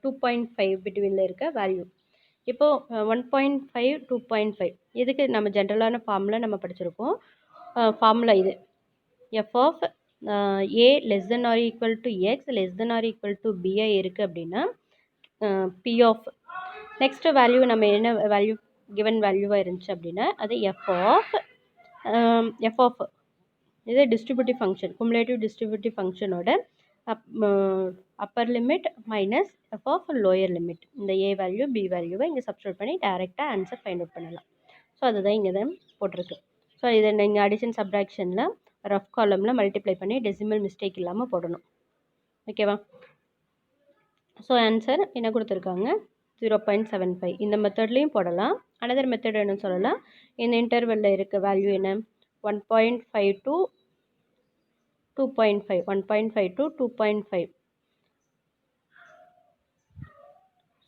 2.5 பிட்வீனில் இருக்க வேல்யூ. இப்போது 1.5 2.5 இதுக்கு நம்ம ஜென்ரலான ஃபார்முலா நம்ம படிச்சிருக்கோம். ஃபார்முலா இது f of a less than or equal to X less than or equal to b இருக்குது அப்படின்னா p ஆஃப் நெக்ஸ்ட்டு வேல்யூ நம்ம என்ன வேல்யூ கிவன் வேல்யூவாக இருந்துச்சு அப்படின்னா அது f ஆஃப் இது டிஸ்ட்ரிபியூட்டிவ் ஃபங்க்ஷன் குமுலேட்டிவ் டிஸ்ட்ரிபியூட்டிவ் ஃபங்க்ஷனோட upper limit minus f of lower limit. இந்த a வேல்யூ b வேல்யூவை இங்கே சப்ஸ்டியூட் பண்ணி டேரெக்டாக ஆன்சர் ஃபைண்ட் அவுட் பண்ணலாம். ஸோ அதுதான் இங்கே தான் போட்டிருக்கு. ஸோ இதை நீங்கள் அடிஷன் சப்ராக்ஷனில் ரஃப் காலமில் மல்டிப்ளை பண்ணி டெசிமல் மிஸ்டேக் இல்லாமல் போடணும். ஓகேவா? ஸோ ஆன்சர் என்ன கொடுத்துருக்காங்க? 0.75. இந்த மெத்தட்லேயும் போடலாம். அனதர் மெத்தட் என்ன சொல்லலாம்? இந்த இன்டர்வலில் இருக்க வேல்யூ என்ன? 1.5 to 2.5 1.5 to 2.5.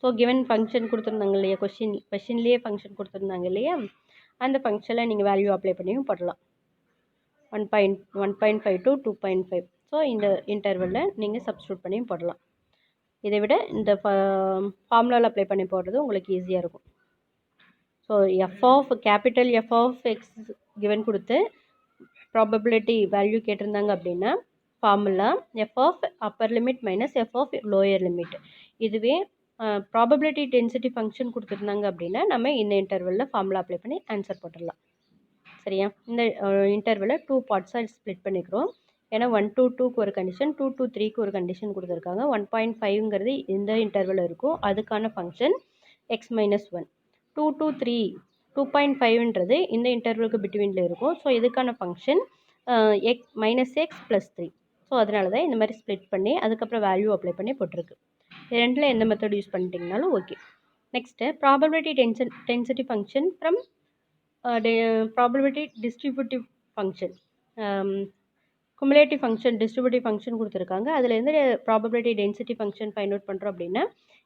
So given function கொடுத்துருந்தாங்க இல்லையா? கொஷின்லேயே ஃபங்க்ஷன் கொடுத்துருந்தாங்க இல்லையா? அந்த ஃபங்க்ஷனில் நீங்கள் வேல்யூ அப்ளை பண்ணியும் போடலாம். 1.5 to 2.5. ஸோ இந்த இன்டர்வலில் நீங்கள் சப்ஸ்டியூட் பண்ணியும் போடலாம். இதை விட இந்த ஃபார்முலாவில் அப்ளை பண்ணி போடுறது உங்களுக்கு ஈஸியாக இருக்கும். So capital F of X given கொடுத்து ப்ராபபிலிட்டி வேல்யூ கேட்டிருந்தாங்க அப்படின்னா formula F of upper limit minus F of lower limit. இதுவே ப்ராபபிலிட்டி டென்சிட்டி ஃபங்க்ஷன் கொடுத்துருந்தாங்க அப்படின்னா நம்ம இந்த இன்டர்வலில் ஃபார்முலா அப்ளை பண்ணி ஆன்சர் போட்டுடலாம். சரியா? இந்த இன்டர்வலை 2 பார்ட்ஸாக ஸ்ப்ளிட் பண்ணிக்கிறோம். ஏன்னா 1 to 2க்கு ஒரு கண்டிஷன், 2 to 3க்கு ஒரு கண்டிஷன் கொடுத்துருக்காங்க. 1.5ங்கிறது இந்த இன்டர்வல் இருக்கும், அதுக்கான ஃபங்க்ஷன் எக்ஸ் மைனஸ் 1. 2 to 3 2.5ன்றது இந்த இன்டர்வலுக்கு பிட்வீனில் இருக்கும். ஸோ இதுக்கான function minus X plus 3. So அதனால தான் இந்த மாதிரி ஸ்ப்ளிட் பண்ணி அதுக்கப்புறம் வேல்யூ அப்ளை பண்ணி போட்டிருக்கு. ரெண்டில் எந்த மெத்தட் யூஸ் பண்ணிட்டீங்கனாலும் okay. Next probability density function from probability distributive function. Cumulative function distributive function கொடுத்துருக்காங்க. அதுலேருந்து probability density function find out பண்ணுறோம் அப்படின்னா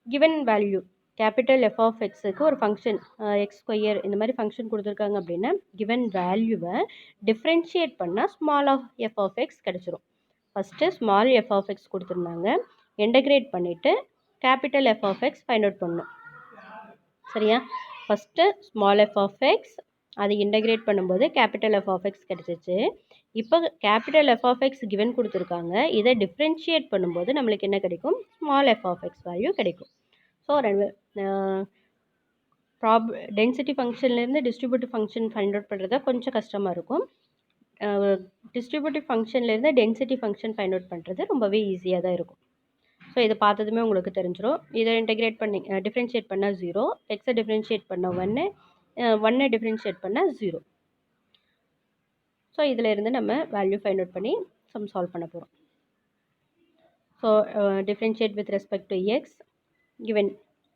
given value capital F of எக்ஸுக்கு ஒரு ஃபங்க்ஷன் எக்ஸ் ஸ்கொயர் இந்த மாதிரி ஃபங்க்ஷன் கொடுத்துருக்காங்க அப்படின்னா கிவன் வேல்யூவை டிஃப்ரென்ஷியேட் பண்ணால் small of f of x கிடச்சிரும். First small f of x கொடுத்துருந்தாங்க, இன்டகிரேட் பண்ணிவிட்டு capital F of x find out பண்ணணும். சரியா? First small f of x அது இன்டகிரேட் பண்ணும்போது கேபிட்டல் எஃப் ஆஃப் எக்ஸ் கிடச்சிச்சு. இப்போ capital F of X given கொடுத்துருக்காங்க, இதை டிஃப்ரென்ஷியேட் பண்ணும்போது நம்மளுக்கு என்ன கிடைக்கும்? Small f of x value கிடைக்கும். ஸோ டென்சிட்டி ஃபங்க்ஷன்லேருந்து டிஸ்ட்ரிபியூட்டிவ் ஃபங்க்ஷன் ஃபைண்ட் அவுட் பண்ணுறதா கொஞ்சம் கஷ்டமாக இருக்கும். Distributive ஃபங்க்ஷன்லேருந்து density function find out பண்ணுறது ரொம்பவே ஈஸியாக தான் இருக்கும். ஸோ இதை பார்த்ததுமே உங்களுக்கு தெரிஞ்சிடும். இதை இன்டகிரேட் பண்ணி டிஃப்ரென்ஷியேட் பண்ணால் 0, எக்ஸை டிஃப்ரென்ஷியேட் பண்ணால் 1, 1 டிஃப்ரென்ஷியேட் பண்ணால் 0. ஸோ இதில் இருந்து நம்ம வேல்யூ ஃபைண்ட் அவுட் பண்ணி சம் சால்வ் பண்ண போகிறோம். So differentiate with respect to x, given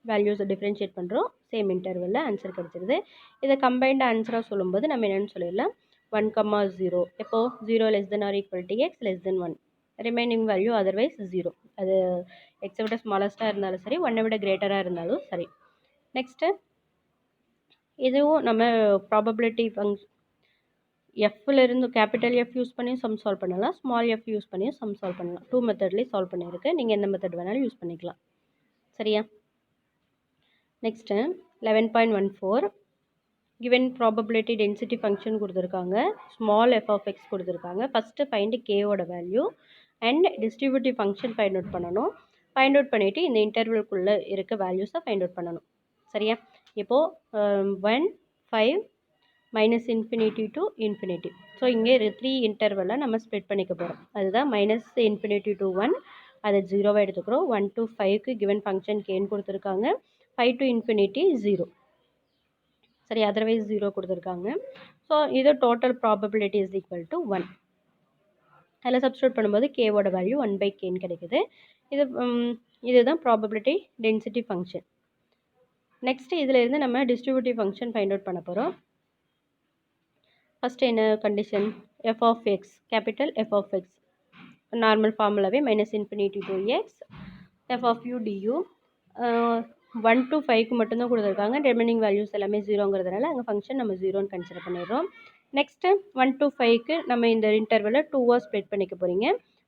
வேல்யூஸை டிஃப்ரென்ஷியேட் பண்ணுறோம், சேம் இன்டர்வலில் ஆன்சர் கிடச்சிருது. இதை கம்பைன்டு ஆன்சராக சொல்லும்போது நம்ம என்னென்னு சொல்லிடலாம் 1, 0. எப்போ 0 less than or equal to X less than 1, remaining value otherwise 0. அது எக்ஸை விட ஸ்மாலஸ்ட்டாக இருந்தாலும் சரி, 1 விட கிரேட்டராக இருந்தாலும் சரி. நெக்ஸ்ட்டு இதுவும் நம்ம ப்ராபபிலிட்டி எஃப்லேருந்து கேபிட்டல் எஃப் யூஸ் பண்ணியும் சம் சால்வ் பண்ணலாம், ஸ்மால் எஃப் யூஸ் பண்ணியும் சம் சால்வ் பண்ணலாம். 2 மெத்தட்லேயும் சால்வ் பண்ணியிருக்கு, நீங்கள் எந்த மெத்தட் வேணாலும் யூஸ் பண்ணிக்கலாம். சரியா? Next 11.14 given probability density function கொடுத்துருக்காங்க, ஸ்மால் எஃப் ஆஃப் எக்ஸ் கொடுத்துருக்காங்க. ஃபஸ்ட்டு ஃபைண்டு கேவோட value and distributive function find out பண்ணணும். ஃபைண்ட் அவுட் பண்ணிவிட்டு இந்த இன்டர்வல்குள்ளே இருக்க வேல்யூஸை ஃபைண்ட் அவுட் பண்ணணும். சரியா? இப்போது 1, 5 minus infinity to infinity. So இங்கே 3 இன்டர்வலை நம்ம ஸ்ப்ளிட் பண்ணிக்க போகிறோம். அதுதான் மைனஸ் இன்ஃபினிட்டி டு 1, அதை 0வாக எடுத்துக்கிறோம். 1 to 5க்கு கிவன் ஃபங்க்ஷன் கேன்னு கொடுத்துருக்காங்க, 5 to infinity 0. சரி, அதர்வைஸ் 0 கொடுத்துருக்காங்க. ஸோ இது total probability is equal to 1. அதில் சப்ஸ்டியூட் பண்ணும்போது கேவோட வேல்யூ 1/kன்னு கிடைக்குது. இதுதான் ப்ராபபிலிட்டி டென்சிட்டி ஃபங்க்ஷன். நெக்ஸ்ட்டு இதில் இருந்து நம்ம டிஸ்ட்ரிபியூட்டிவ் ஃபங்க்ஷன் ஃபைண்ட் அவுட் பண்ண போகிறோம். ஃபஸ்ட்டு என்ன condition? F of x, capital F of x normal ஃபார்முலாவே minus infinity to X F of you du. 1 to 5க்கு மட்டும்தான் கொடுத்துருக்காங்க, ரிமைனிங் வேல்யூஸ் எல்லாமே 0ங்கிறதுனால அங்கே ஃபங்க்ஷன் நம்ம 0ன்னு கன்சிடர் பண்ணிடுறோம். நெக்ஸ்ட்டு 1 to 5க்கு நம்ம இந்த இன்டர்வலை 2வாக ஸ்ப்ளிட் பண்ணிக்க போகிறீங்க,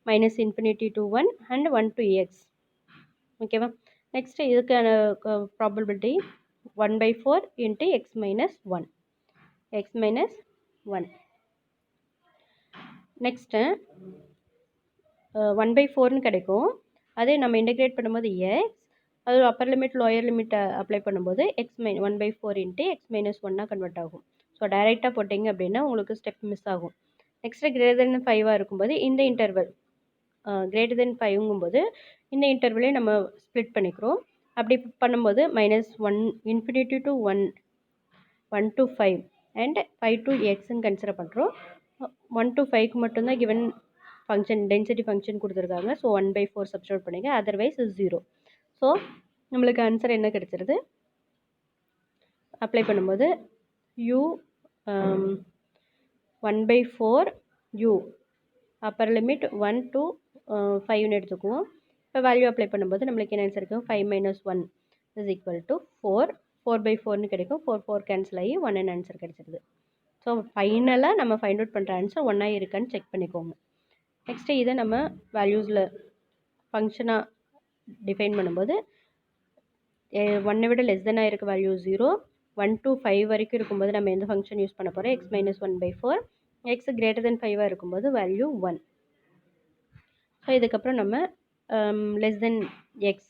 minus infinity to 1 and 1 to x. ஓகேவா? நெக்ஸ்ட்டு இதுக்கான probability 1/4 into x minus 1, x minus 1. Next 1/4ன்னு கிடைக்கும். அதே நம்ம இன்டகிரேட் பண்ணும்போது எக்ஸ், அது upper limit lower limit apply பண்ணும்போது எக்ஸ் 1/4 இன்ட்டு எக்ஸ் மைனஸ் 1ஆக கன்வெர்ட் ஆகும். ஸோ டைரெக்டாக போட்டிங்க அப்படின்னா உங்களுக்கு ஸ்டெப் மிஸ் ஆகும். நெக்ஸ்ட்டு கிரேட்டர் தென் 5ஆக இருக்கும்போது இந்த இன்டர்வல் கிரேட்டர் தென் 5ங்கும்போது இந்த இன்டர்வலே நம்ம ஸ்ப்ளிட் பண்ணிக்கிறோம். அப்படி பண்ணும்போது minus 1 infinity to 1, 1 to 5 and 5 to எக்ஸ்ன்னு கன்சிடர் பண்ணுறோம். 1 to 5க்கு மட்டும்தான் கிவன் ஃபங்க்ஷன் டென்சிட்டி ஃபங்க்ஷன் கொடுத்துருக்காங்க. ஸோ 1/4 சப்ஸ்டியூட் பண்ணிங்க, அதர்வைஸ் 0. ஸோ நம்மளுக்கு ஆன்சர் என்ன கிடைச்சிருது? அப்ளை பண்ணும்போது u 1/4 u upper limit 1 to 5ன்னு எடுத்துக்குவோம். இப்போ வேல்யூ அப்ளை பண்ணும்போது நம்மளுக்கு என்ன ஆன்சர் இருக்கும்? 5 - 1 இஸ் ஈக்குவல் டு 4, 4/4ன்னு கிடைக்கும். 4 கேன்சல் ஆகி 1ன்னு ஆன்சர் கிடைச்சிருது. ஸோ ஃபைனலாக நம்ம ஃபைண்ட் அவுட் பண்ணுற ஆன்சர் ஒன்றா இருக்கான்னு செக் பண்ணிக்கோங்க. நெக்ஸ்ட்டு இதை நம்ம வேல்யூஸில் ஃபங்க்ஷனாக டிஃபைன் பண்ணும்போது 1 விட லெஸ் தென்னாக இருக்க வேல்யூ 0, 1 to 5 வரைக்கும் இருக்கும்போது நம்ம எந்த ஃபங்க்ஷன் யூஸ் பண்ண போகிறோம், x - 1/4, x greater than 5 இருக்கும்போது வேல்யூ 1. ஸோ இதுக்கப்புறம் நம்ம லெஸ் தென் எக்ஸ்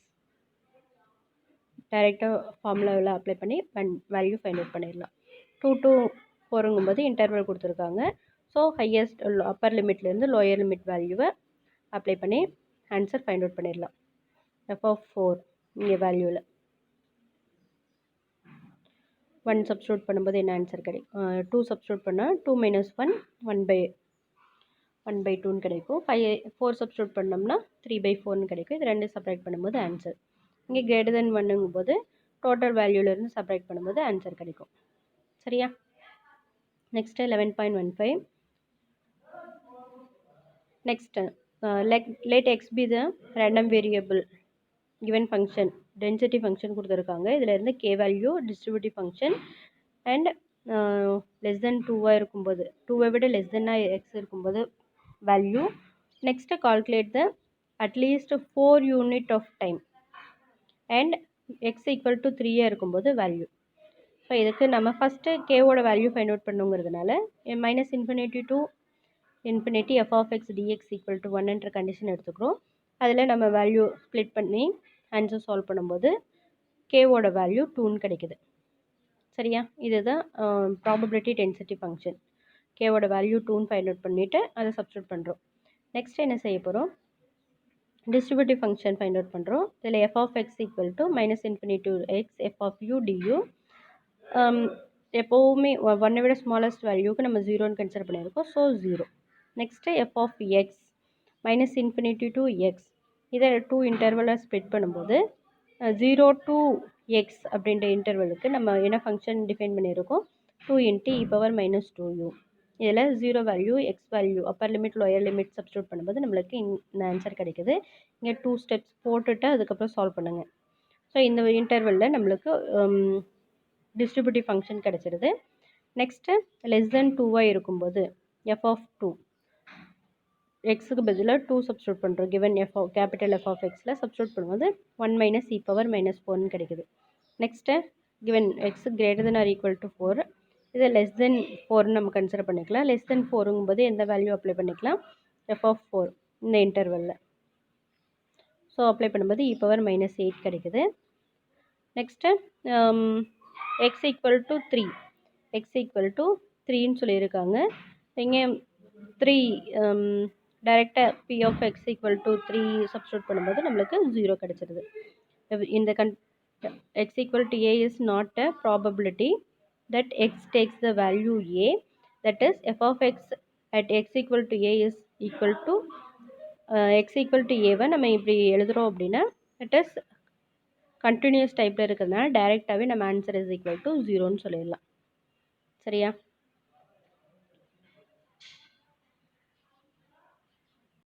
டைரெக்டாக ஃபார்முலாவில் அப்ளை பண்ணி வேல்யூ ஃபைண்ட் அவுட் பண்ணிடலாம். 2 to 4ங்கும்போது இன்டர்வல் கொடுத்துருக்காங்க. ஸோ ஹையஸ்ட் அப்பர் லிமிட்லேருந்து லோயர் லிமிட் வேல்யூவை அப்ளை பண்ணி ஆன்சர் ஃபைண்ட் அவுட் பண்ணிடலாம். f(4) இங்கே வேல்யூவில் 1 சப்ஸ்டியூட் பண்ணும்போது என்ன ஆன்சர் கிடைக்கும், 2 சப்ஸ்டியூட் பண்ணால் 2 - 1 1/2ன்னு கிடைக்கும். 4 சப்ஸ்டியூட் பண்ணோம்னா 3/4ன்னு கிடைக்கும். இது ரெண்டு செப்பரேட் பண்ணும்போது ஆன்சர். இங்கே கிரேட்டர் தென் 1ங்கும்போது டோட்டல் வேல்யூலேருந்து செப்பரேட் பண்ணும்போது ஆன்சர் கிடைக்கும். சரியா? Next 11.15. Next let x be the random variable given function density function கொடுத்துருக்காங்க. இதில் இருந்து k value distributive function and less than 2வாக இருக்கும்போது 2வை விட லெஸ் தென்னாக எக்ஸ் இருக்கும்போது value. Next calculate the at least 4 unit of time and x equal to 3யாக இருக்கும்போது வேல்யூ. ஸோ இதுக்கு நம்ம ஃபஸ்ட்டு கேவோட வேல்யூ ஃபைண்ட் அவுட் பண்ணுங்கிறதுனால -∞ to ∞ f of x dx equal to 1ன்ற கண்டிஷன் எடுத்துக்கிறோம். அதில் நம்ம வேல்யூ ஸ்ப்ளிட் பண்ணி ஆன்சர் சால்வ் பண்ணும்போது கேவோட வேல்யூ 2ன்னு கிடைக்குது. சரியா? இதுதான் ப்ராபபிலிட்டி டென்சிட்டி ஃபங்க்ஷன். கேவோட வேல்யூ 2ன்னு ஃபைண்ட் அவுட் பண்ணிவிட்டு அதை சப்ஸ்டியூட் பண்ணுறோம். நெக்ஸ்ட் என்ன செய்ய போகிறோம், டிஸ்ட்ரிபியூட்டிவ் ஃபங்க்ஷன் ஃபைண்ட் அவுட் பண்ணுறோம். இதில் f of x equal to -∞ to x f of u du. எப்போவுமே 1 விட ஸ்மாலஸ்ட் வேல்யூக்கு நம்ம 0ன்னு கன்சிடர் பண்ணியிருக்கோம். So 0. Next f of x -∞ to x. இதை 2 இன்டர்வலாக ஸ்ப்ளிட் பண்ணும்போது 0 to x அப்படின்ற இன்டர்வலுக்கு நம்ம என்ன ஃபங்க்ஷன் டிஃபைன் பண்ணியிருக்கோம், 2 × e⁻ -2u. இதில் 0 value X value Appar limit lower limit substitute பண்ணும்போது நம்மளுக்கு இந்த ஆன்சர் கிடைக்குது. இங்கே 2 ஸ்டெப்ஸ் போட்டுட்டு அதுக்கப்புறம் சால்வ் பண்ணுங்கள். ஸோ இந்த இன்டர்வலில் நம்மளுக்கு டிஸ்ட்ரிபியூட்டிவ் ஃபங்க்ஷன் கிடச்சிருது. நெக்ஸ்ட்டு லெஸ் தென் 2வாக இருக்கும்போது f of 2 எக்ஸுக்கு பதிலாக 2 சப்ஸ்டியூட் பண்ணுறோம். கிவன் கேபிட்டல் F of xல சப்ஸ்டியூட் பண்ணும்போது 1 - e⁻ -4ன்னு கிடைக்குது. Next given x greater than or equal to 4, இதை லெஸ் தென் 4ன்னு நம்ம கன்சிடர் பண்ணிக்கலாம். லெஸ் தென் 4ங்கும்போது எந்த வேல்யூ அப்ளை பண்ணிக்கலாம், f of 4 இந்த இன்டர்வலில். ஸோ அப்ளை பண்ணும்போது e⁻−8 கிடைக்குது. Next x equal to 3, x equal to 3ன்னு சொல்லியிருக்காங்க. இங்கே 3 டைரெக்டாக p of x equal to 3 substitute பண்ணும்போது நம்மளுக்கு 0 கிடச்சிருது. இந்த x equal to a is not a probability that x takes the value a, that is f of x at x equal to a is equal to x equal to a வை நம்ம இப்படி எழுதுகிறோம் அப்படின்னா it is கண்டினியூஸ் டைப்பில் இருக்கிறதுனால டைரெக்டாகவே நம்ம ஆன்சர் இஸ் ஈக்குவல் டு 0ன்னு சொல்லிடலாம். சரியா?